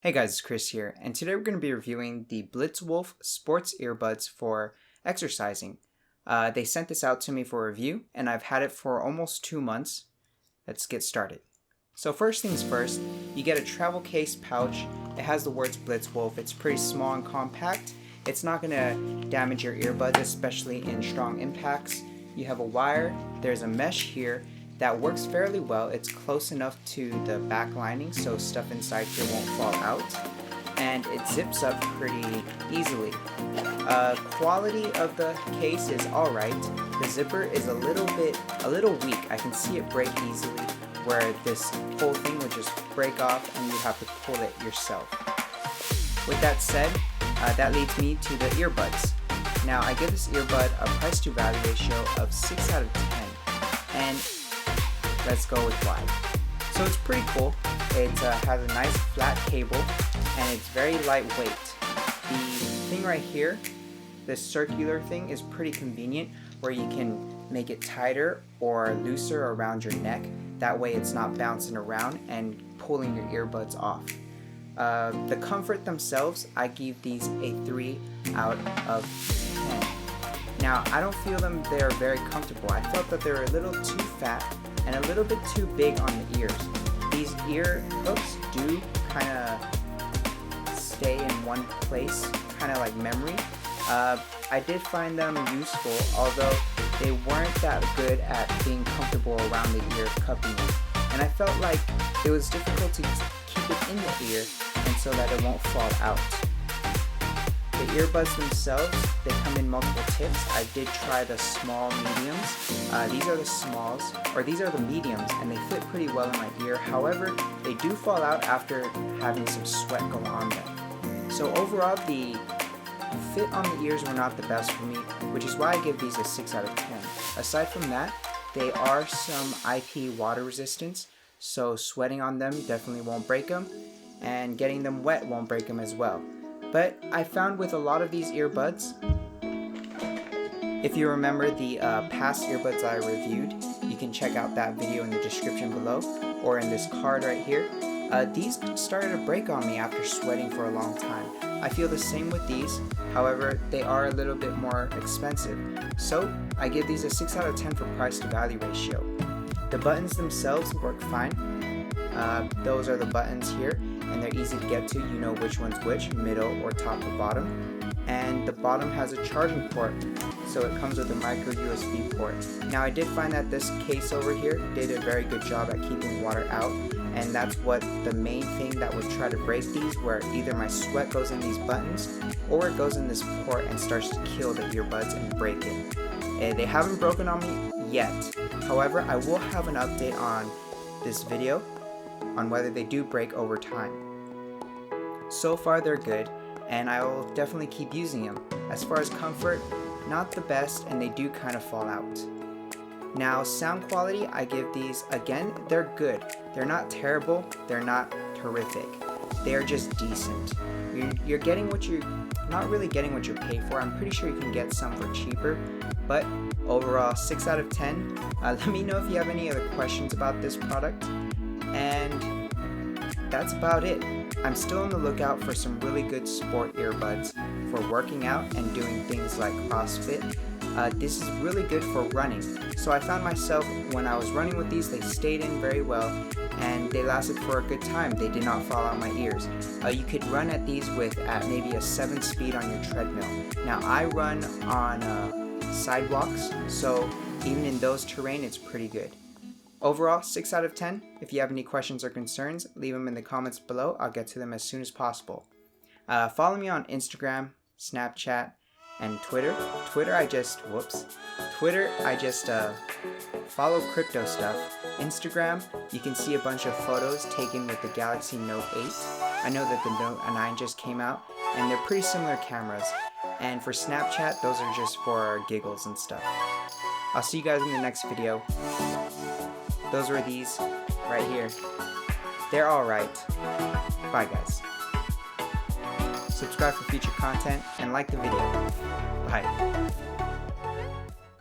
Hey guys, it's Chris here, and today we're going to be reviewing the Blitzwolf sports earbuds for exercising. They sent this out to me for review, and I've had it for almost 2 months. Let's get started. So first things first, you get a travel case pouch. It has the words Blitzwolf. It's pretty small and compact. It's not going to damage your earbuds, especially in strong impacts. You have a wire, there's a mesh here that works fairly well. It's close enough to the back lining so stuff inside here won't fall out, and it zips up pretty easily. Quality of the case is alright. The zipper is a little weak. I can see it break easily, where this whole thing would just break off and you have to pull it yourself. With that said, that leads me to the earbuds. Now I give this earbud a price to value ratio of 6 out of 10, and let's go with why. So it's pretty cool. It has a nice flat cable and it's very lightweight. The thing right here, this circular thing, is pretty convenient where you can make it tighter or looser around your neck. That way it's not bouncing around and pulling your earbuds off. The comfort themselves, I give these a 3 out of 10. Now, I don't feel they're very comfortable. I felt that they were a little too fat and a little bit too big on the ears. These ear hooks do kind of stay in one place, kind of like memory. I did find them useful, although they weren't that good at being comfortable around the ear cupping it. And I felt like it was difficult to keep it in the ear and so that it won't fall out. The earbuds themselves, they come in multiple tips. I did try the small mediums. These are the smalls, or these are the mediums, and they fit pretty well in my ear. However, they do fall out after having some sweat go on them. So overall, the fit on the ears were not the best for me, which is why I give these a 6 out of 10. Aside from that, they are some IP water resistance, so sweating on them definitely won't break them, and getting them wet won't break them as well. But I found with a lot of these earbuds, if you remember the past earbuds I reviewed, you can check out that video in the description below or in this card right here. These started to break on me after sweating for a long time. I feel the same with these, however, they are a little bit more expensive. So I give these a 6 out of 10 for price to value ratio. The buttons themselves work fine. Those are the buttons here, and they're easy to get to. You know which one's which, middle or top or bottom. And the bottom has a charging port, so it comes with a micro USB port. Now I did find that this case over here did a very good job at keeping water out, and that's what the main thing that would try to break these, where either my sweat goes in these buttons or it goes in this port and starts to kill the earbuds and break it. They haven't broken on me yet. However, I will have an update on this video on whether they do break over time. So far they're good, and I will definitely keep using them. As far as comfort, not the best, and they do kind of fall out. Now sound quality, I give these, again, they're good. They're not terrible, they're not terrific. They're just decent. You're getting what you're not really getting what you pay for. I'm pretty sure you can get some for cheaper, but overall 6 out of 10. Let me know if you have any other questions about this product. And that's about it. I'm still on the lookout for some really good sport earbuds for working out and doing things like CrossFit. This is really good for running. So I found myself, when I was running with these, they stayed in very well and they lasted for a good time. They did not fall out my ears. You could run at these at maybe a 7 speed on your treadmill. Now I run on sidewalks, so even in those terrain, it's pretty good. Overall, 6 out of 10. If you have any questions or concerns, leave them in the comments below. I'll get to them as soon as possible. Follow me on Instagram, Snapchat, and Twitter. Twitter, I just follow crypto stuff. Instagram, you can see a bunch of photos taken with the Galaxy Note 8. I know that the Note 9 just came out, and they're pretty similar cameras. And for Snapchat, those are just for giggles and stuff. I'll see you guys in the next video. Those were these right here. They're alright. Bye guys. Subscribe for future content and like the video. Bye.